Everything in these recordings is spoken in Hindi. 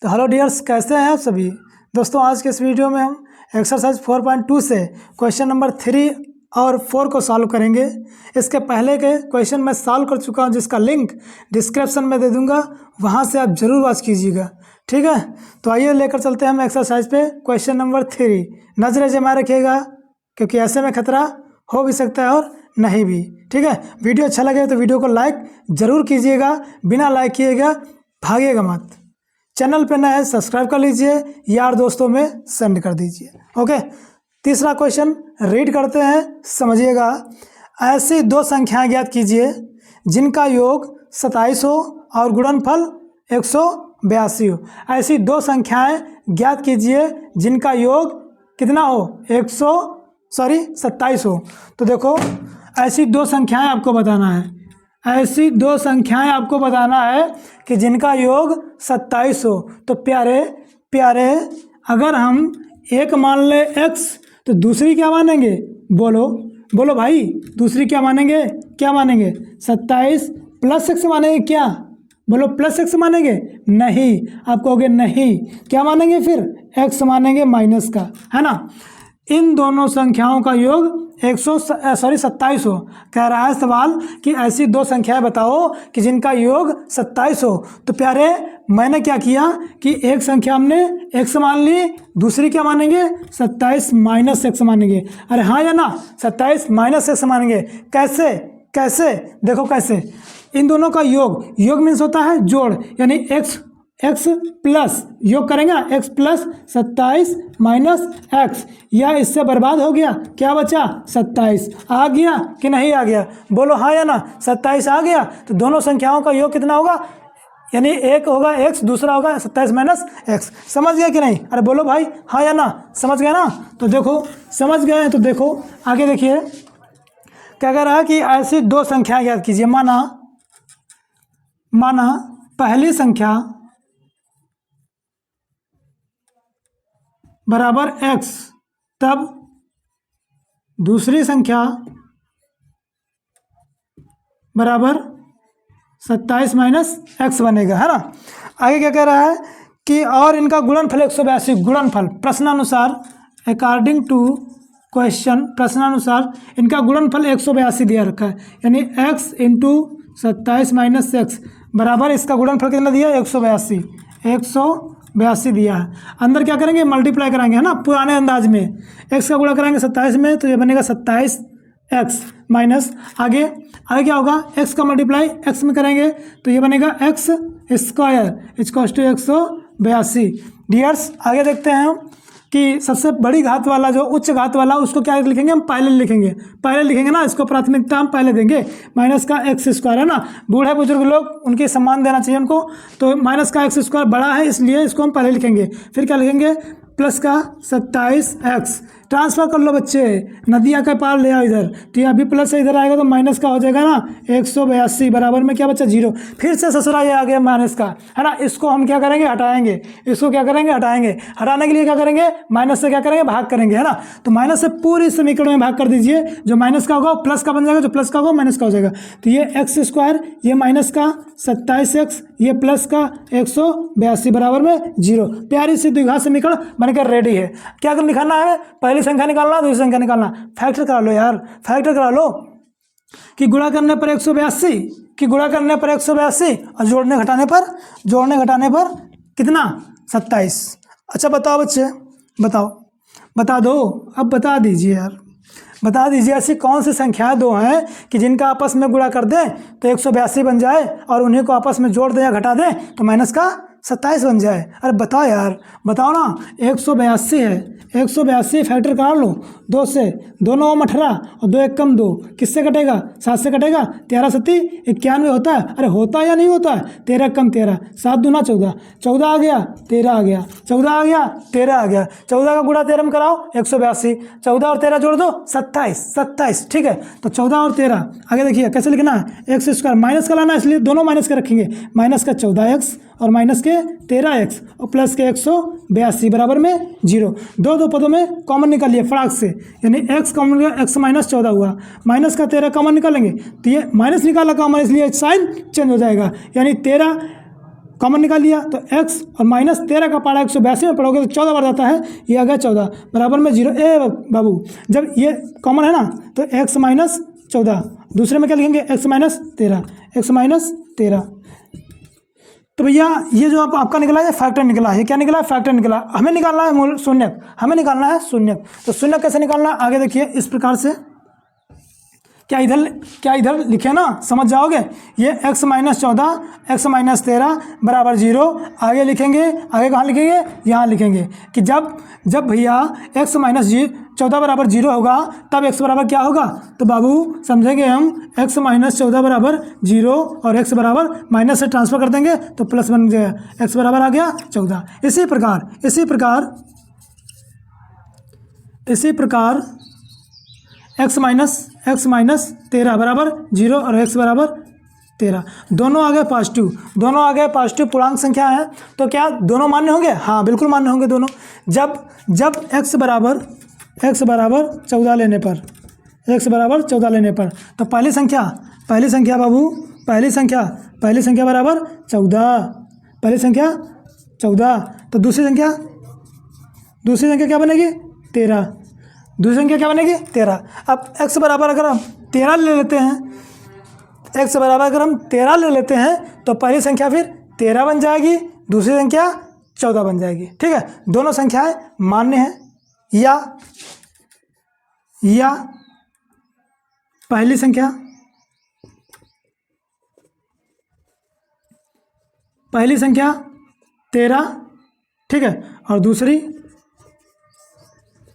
तो हेलो डियर्स, कैसे हैं आप सभी दोस्तों। आज के इस वीडियो में हम एक्सरसाइज 4.2 से क्वेश्चन नंबर 3 और 4 को सॉल्व करेंगे। इसके पहले के क्वेश्चन मैं सॉल्व कर चुका हूं, जिसका लिंक डिस्क्रिप्शन में दे दूंगा, वहां से आप ज़रूर वॉच कीजिएगा, ठीक है। तो आइए लेकर चलते हैं हम एक्सरसाइज पे। क्वेश्चन नंबर 3, नजरें जमा रखिएगा क्योंकि ऐसे में खतरा हो भी सकता है और नहीं भी, ठीक है। वीडियो अच्छा लगे तो वीडियो को लाइक ज़रूर कीजिएगा, बिना लाइक किएगा भागिएगा मत। चैनल पे नए सब्सक्राइब कर लीजिए, यार दोस्तों में सेंड कर दीजिए, ओके। तीसरा क्वेश्चन रीड करते हैं, समझिएगा। ऐसी दो संख्याएं ज्ञात कीजिए जिनका योग 27 हो और गुणनफल 182 हो। ऐसी दो संख्याएं ज्ञात कीजिए जिनका योग कितना हो, 27 हो। तो देखो, ऐसी दो संख्याएं आपको बताना है, ऐसी दो संख्याएं आपको बताना है कि जिनका योग 27 हो। तो प्यारे प्यारे, अगर हम एक मान ले x, तो दूसरी क्या मानेंगे, बोलो बोलो भाई, दूसरी क्या मानेंगे, क्या मानेंगे, 27 प्लस x मानेंगे, क्या बोलो, प्लस x मानेंगे, नहीं। आप कहोगे नहीं, क्या मानेंगे फिर, x मानेंगे माइनस का, है ना। इन दोनों संख्याओं का योग 27 हो। कह रहा है सवाल कि ऐसी दो संख्याएं बताओ कि जिनका योग 27 हो। तो प्यारे, मैंने क्या किया कि एक संख्या हमने x मान ली, दूसरी क्या मानेंगे, 27 माइनस x मानेंगे। अरे हाँ या ना, 27 माइनस x मानेंगे। कैसे कैसे, देखो कैसे। इन दोनों का योग, योग मीन्स होता है जोड़, यानी x प्लस योग करेंगे, x प्लस 27 माइनस x, या इससे बर्बाद हो गया, क्या बचा, 27। आ गया कि नहीं आ गया, बोलो हाँ या ना। 27 आ गया तो दोनों संख्याओं का योग कितना होगा, यानी एक होगा x, दूसरा होगा 27 माइनस x। समझ गया कि नहीं, अरे बोलो भाई हाँ या ना, समझ गया ना। तो देखो, समझ गए हैं तो देखो आगे देखिए क्या कह रहा है कि ऐसी दो संख्याएं ज्ञात कीजिए। माना पहली संख्या बराबर x, तब दूसरी संख्या बराबर 27 माइनस x बनेगा, है ना। आगे क्या कह रहा है कि और इनका गुणनफल 182, गुणनफल प्रश्नानुसार, अकॉर्डिंग टू क्वेश्चन, प्रश्नानुसार इनका गुणनफल 182 दिया रखा है, यानी x इंटू 27 माइनस x बराबर, इसका गुणनफल कितना दिया, 182 दिया है। अंदर क्या करेंगे, मल्टीप्लाई कराएंगे, है ना, पुराने अंदाज में। x का गुणा कराएंगे 27 में तो ये बनेगा 27x माइनस, आगे क्या होगा, x का मल्टीप्लाई x में करेंगे तो ये बनेगा x square equals to 182। Dears, आगे देखते हैं हम कि सबसे बड़ी घात वाला, जो उच्च घात वाला, उसको क्या लिखेंगे, हम पहले लिखेंगे ना, इसको प्राथमिकता हम पहले देंगे। माइनस का एक्स स्क्वायर, है ना, बूढ़े बुजुर्ग लोग, उनके सम्मान देना चाहिए उनको। तो माइनस का एक्स स्क्वायर बड़ा है, इसलिए इसको हम पहले लिखेंगे। फिर क्या लिखेंगे, प्लस का 27x। ट्रांसफर कर लो बच्चे, नदियाँ के पार ले आओ इधर, तो ये अभी प्लस से इधर आएगा तो माइनस का हो जाएगा ना, 182 बराबर में क्या बच्चा, 0। फिर से ससुरा ये आ गया माइनस का, है ना। इसको हम क्या करेंगे, हटाएंगे। इसको क्या करेंगे, हटाएंगे। हटाने के लिए क्या करेंगे, माइनस से क्या करेंगे, भाग करेंगे, है ना। तो माइनस से पूरी समीकरण में भाग कर दीजिए, जो माइनस का होगा प्लस का बन जाएगा, जो प्लस का होगा माइनस का हो जाएगा। तो ये एक्स स्क्वायर, ये माइनस का 27x, ये प्लस का 182 बराबर में 0। प्यारी सी द्विघात समीकरण बनकर रेडी है। क्या कर निकालना है, पहली संख्या निकालना, दूसरी संख्या निकालना। फैक्टर करा लो यार, फैक्टर करा लो कि गुणा करने पर 182, कि गुणा करने पर 182 और जोड़ने घटाने पर कितना, 27। अच्छा बताओ बच्चे, बता दो, अब बता दीजिए यार, बता दीजिए ऐसी कौन सी संख्याएं दो हैं कि जिनका आपस में गुणा कर दें तो 182 बन जाए, और उन्हीं को आपस में जोड़ दें या घटा दें तो माइनस का 27 बन जाए। अरे बताओ यार, बताओ ना। 182 है, 182 फैक्टर कर लो, 2 से, 2 9 18 और 2 1 कम 2, किससे कटेगा, 7 से कटेगा। 13 7 91 होता है, अरे होता है या नहीं होता है, 13 कम 13, 7 दूना 14, 14 आ गया, 13 आ गया, 14 आ गया, 13 आ गया। 14 का गुणा 13 में कराओ, 182, 14 और 13 जोड़ दो, 27, ठीक है। तो 14 और 13, आगे देखिए कैसे लिखना है, एक्स स्क्वायर, माइनस का लाना है इसलिए दोनों माइनस के रखेंगे, माइनस का 14x और माइनस के 13x और प्लस के 182 बराबर में 0। दो पदों में कॉमन निकालिए फटाक से, यानी x कॉमन निकाल, x माइनस 14 हुआ, माइनस का 13 कॉमन निकालेंगे तो ये माइनस निकाला कॉमन, इसलिए साइन चेंज हो जाएगा, यानी 13 कॉमन निकाल लिया तो x और -13 का पारा 182 में पढ़ोगे तो 14 बार जाता है, ये आ गया 14 बराबर में 0। ए बाबू जब ये कॉमन है ना तो x - 14, दूसरे में क्या लिखेंगे x - 13। तो भैया ये जो आपका निकला है फैक्टर निकला है, क्या निकला है फैक्टर निकला। हमें निकालना है मूल शून्यक, हमें निकालना है शून्यक। तो शून्यक कैसे निकालना है आगे देखिए इस प्रकार से, क्या इधर लिखे ना समझ जाओगे। ये x - 14 x - 13 बराबर 0, आगे लिखेंगे, आगे कहाँ लिखेंगे यहाँ लिखेंगे कि जब भैया x - 14 बराबर 0 होगा तब x बराबर क्या होगा। तो बाबू समझेंगे हम x - 14 बराबर 0 और x बराबर माइनस से ट्रांसफर कर देंगे तो प्लस बन गया, x बराबर आ गया 14। इसी प्रकार x - 13 बराबर 0 और x बराबर 13, दोनों आगे पॉजिटिव पूर्णांक संख्या है तो क्या दोनों मान्य होंगे। हाँ बिल्कुल मान्य होंगे दोनों। जब x बराबर 14 लेने पर तो पहली संख्या बाबू पहली संख्या बराबर 14, तो दूसरी संख्या क्या बनेगी 13, दूसरी संख्या क्या बनेगी 13। अब x बराबर अगर हम 13 ले लेते हैं तो पहली संख्या फिर 13 बन जाएगी, दूसरी संख्या 14 बन जाएगी। ठीक है, दोनों संख्याएं मान्य हैं। या पहली संख्या 13, ठीक है, और दूसरी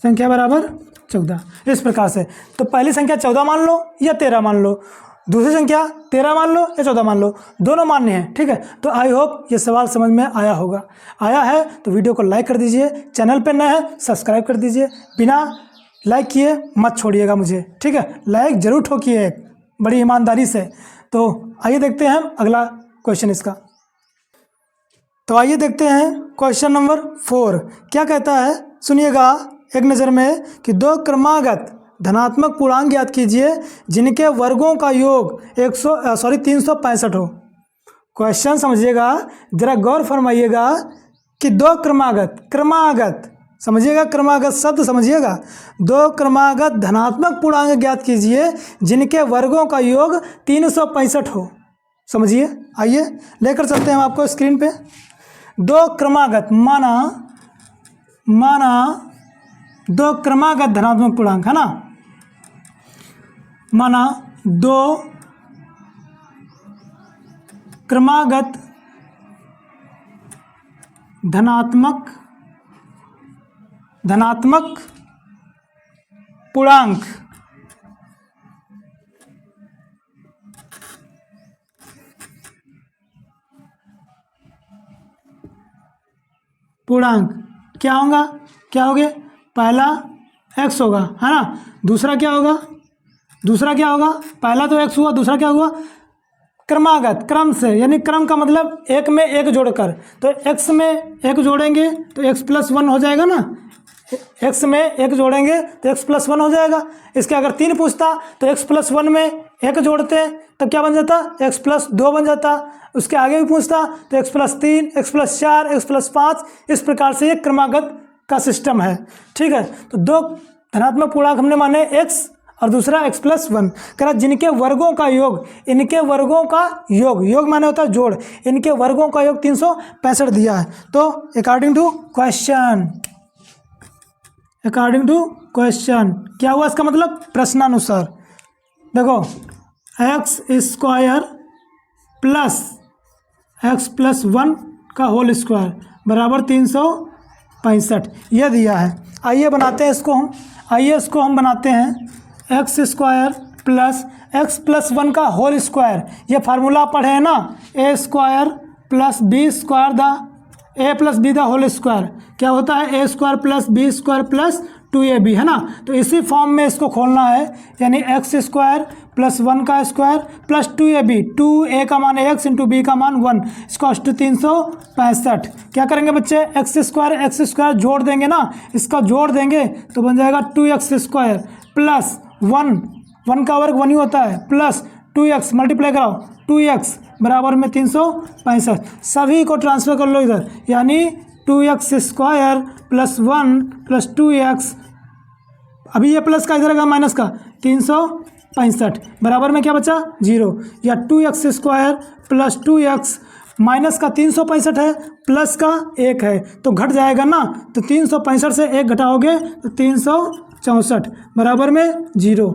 संख्या बराबर 14, इस प्रकार से। तो पहली संख्या 14 मान लो या 13 मान लो, दूसरी संख्या 13 मान लो या 14 मान लो, दोनों मान्य हैं। ठीक है, तो आई होप ये सवाल समझ में आया होगा। आया है तो वीडियो को लाइक कर दीजिए, चैनल पे नए हैं सब्सक्राइब कर दीजिए, बिना लाइक किए मत छोड़िएगा मुझे। ठीक है, लाइक जरूर ठोकिए बड़ी ईमानदारी से। तो आइए देखते हैं अगला क्वेश्चन इसका। तो आइए देखते हैं क्वेश्चन नंबर 4 क्या कहता है, सुनिएगा एक नज़र में कि दो क्रमागत धनात्मक पूर्णांक ज्ञात कीजिए जिनके वर्गों का योग 365 हो। क्वेश्चन समझिएगा, जरा गौर फरमाइएगा कि दो क्रमागत समझिएगा, क्रमागत शब्द समझिएगा। दो क्रमागत धनात्मक पूर्णांक ज्ञात कीजिए जिनके वर्गों का योग 365 हो। समझिए, आइए लेकर चलते हैं हम आपको स्क्रीन पे। दो क्रमागत माना दो क्रमागत धनात्मक पूर्णांक है ना, माना दो क्रमागत धनात्मक पूर्णांक क्या होंगे, पहला x होगा है ना, दूसरा क्या होगा, पहला तो x हुआ, दूसरा क्या हुआ क्रमागत, क्रम से, यानी क्रम का मतलब एक में एक जोड़कर। तो x में एक जोड़ेंगे तो x + 1 हो जाएगा ना, x में एक जोड़ेंगे तो x + 1 हो जाएगा। इसके अगर 3 पूछता तो x + 1 में एक जोड़ते तब क्या बन जाता, x + 2 बन जाता। उसके आगे भी पूछता तो x + 3, x + 4, x + 5, इस प्रकार से ये क्रमागत का सिस्टम है। ठीक है, तो दो धनात्मक पूर्णांक हमने माने x और दूसरा x + 1, कह रहा जिनके वर्गों का योग, इनके वर्गों का योग माने होता है जोड़, इनके वर्गों का योग 365 दिया है। तो अकॉर्डिंग टू क्वेश्चन क्या हुआ इसका मतलब, प्रश्नानुसार। देखो x² + x + 1 का होल स्क्वायर बराबर 365 यह दिया है। आइए बनाते हैं इसको हम बनाते हैं x² + x + 1 का होल स्क्वायर। ये फार्मूला पढ़े हैं ना, a² + b² the whole square क्या होता है, a² + b² + 2ab है ना। तो इसी फॉर्म में इसको खोलना है, यानी x² + 1 का स्क्वायर + 2ab, 2a का मान x × b का मान 1 = 365। क्या करेंगे बच्चे, x² जोड़ देंगे ना, इसका जोड़ देंगे तो बन जाएगा 2x² + 1 का वर्ग 1 ही होता है, प्लस 2x मल्टीप्लाई कराओ 2x बराबर में 365। सभी को ट्रांसफ़र कर लो इधर, यानी 2x square plus 1 plus 2x, अभी ये प्लस का इधर आएगा माइनस का, 365 बराबर में क्या बचा 0, या 2x square plus 2x minus का 365 है प्लस का 1 है तो घट जाएगा ना, तो 365 से 1 घटाओगे तो 364 बराबर में 0।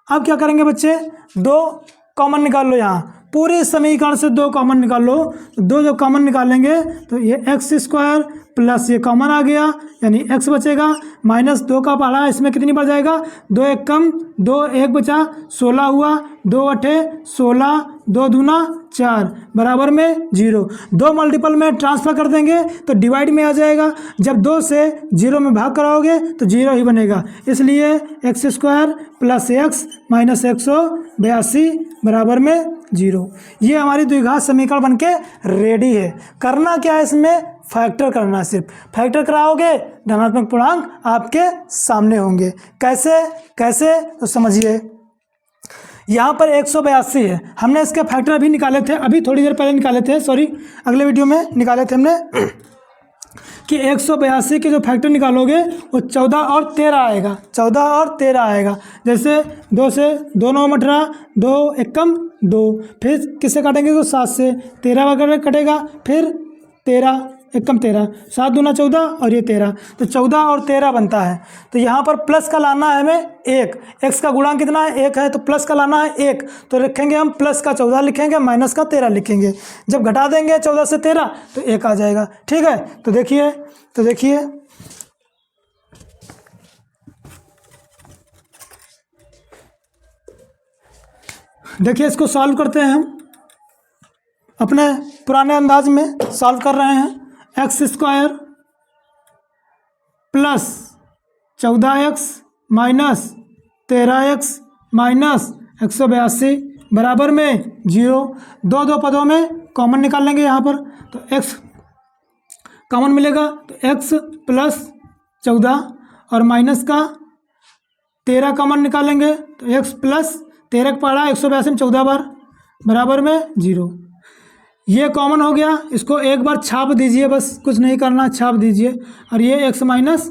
अब क्या करेंगे बच्चे, 2 कॉमन निकाल लो, यहाँ पूरे समीकरण से 2 कॉमन निकाल लो, तो 2 जब कॉमन निकालेंगे तो ये एक्स स्क्वायर प्लस ये कॉमन आ गया, यानी x बचेगा, माइनस 2 का पढ़ा इसमें कितनी बढ़ जाएगा, 2 1 कम 2 1 बचा 16 हुआ, 2 8 16 2 दूना 4 बराबर में 0। 2 मल्टीपल में ट्रांसफ़र कर देंगे तो डिवाइड में आ जाएगा, जब 2 से 0 में भाग कराओगे तो 0 ही बनेगा, इसलिए x square plus x minus 182 बराबर में 0। ये हमारी द्विघात समीकरण बनके रेडी है। करना क्या है इसमें, फैक्टर करना है, सिर्फ फैक्टर कराओगे धनात्मक पूर्णांक आपके सामने होंगे। कैसे तो समझिए, यहाँ पर 182 है, हमने इसके फैक्टर अभी निकाले थे, अभी थोड़ी देर पहले निकाले थे, सॉरी अगले वीडियो में निकाले थे हमने कि 182 के जो फैक्टर निकालोगे वो 14 और 13 आएगा, 14 और 13 आएगा। जैसे 2 से 2 9 18 2 1 कम 2, फिर किससे काटेंगे तो 7 से, 13 वगैरह कटेगा, फिर 13 1 कम 13 7 दूना 14 और ये 13, तो 14 और 13 बनता है। तो यहाँ पर प्लस का लाना है हमें 1, x का गुणांक कितना है 1 है, तो प्लस का लाना है 1, तो लिखेंगे हम प्लस का 14 लिखेंगे, माइनस का 13 लिखेंगे। जब घटा देंगे 14 से 13 तो 1 आ जाएगा, ठीक है। तो देखिए इसको सॉल्व करते हैं, हम अपने पुराने अंदाज में सॉल्व कर रहे हैं। X square plus 14x minus 13x minus 182 बराबर में 0। 2 पदों में कॉमन निकाल लेंगे यहाँ पर, तो x कॉमन मिलेगा, तो x प्लस 14 और माइनस का 13 कॉमन निकालेंगे, तो x प्लस 13 पड़ा 182 में 14 बार बराबर में 0। ये कॉमन हो गया, इसको एक बार छाप दीजिए, बस कुछ नहीं करना, छाप दीजिए, और ये x माइनस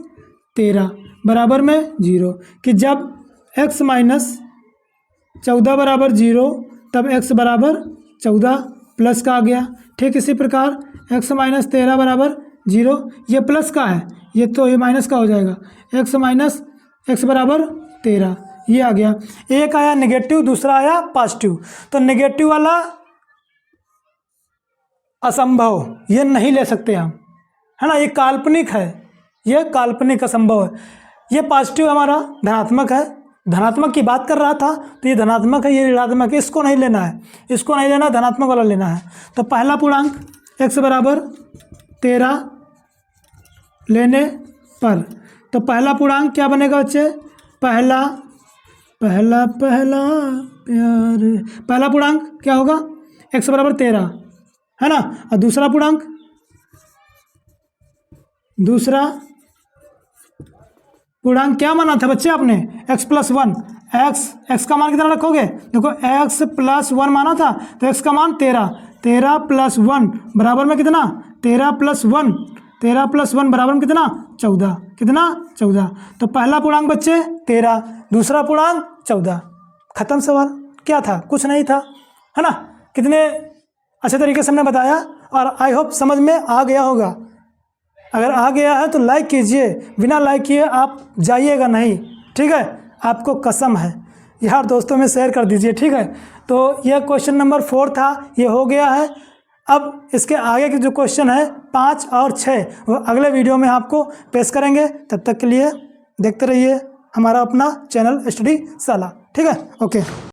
13 बराबर में 0, कि जब x माइनस 14 बराबर 0 तब x बराबर 14 प्लस का आ गया। ठीक इसी प्रकार x माइनस 13 बराबर 0, ये प्लस का है, ये तो ये माइनस का हो जाएगा, x माइनस x बराबर 13 ये आ गया। एक आया नेगेटिव, दूसरा आया पॉजिटिव, तो नेगेटिव वाला असंभव, ये नहीं ले सकते हम, है ना, ये काल्पनिक है, ये काल्पनिक असंभव है। ये पॉजिटिव हमारा धनात्मक है, धनात्मक की बात कर रहा था, तो ये धनात्मक है, ये ऋणात्मक है, इसको नहीं लेना है, इसको नहीं लेना, धनात्मक वाला लेना है। तो पहला पूर्णांक x बराबर 13 लेने पर, तो पहला पूर्णांक क्या बनेगा बच्चे, पहला पूर्णांक क्या होगा, x बराबर 13 है ना, और दूसरा पूर्णांक क्या माना था बच्चे आपने, x प्लस 1, x का मान कितना रखोगे, देखो x प्लस 1 माना था, तो x का मान 13 प्लस 1 बराबर में कितना, 13 प्लस 1 बराबर में कितना 14, तो पहला पूर्णांक बच्चे 13, दूसरा पूर्णांक 14, खत्म सवाल। क्या था, कुछ नहीं था, है ना। कितने अच्छे तरीके से हमने बताया, और आई होप समझ में आ गया होगा। अगर आ गया है तो लाइक कीजिए, बिना लाइक किए आप जाइएगा नहीं, ठीक है, आपको कसम है। यार दोस्तों में शेयर कर दीजिए, ठीक है। तो यह क्वेश्चन नंबर 4 था, ये हो गया है। अब इसके आगे के जो क्वेश्चन है 5 और 6 वो अगले वीडियो में आपको पेश करेंगे। तब तक के लिए देखते रहिए हमारा अपना चैनल स्टडी शाला, ठीक है, ओके।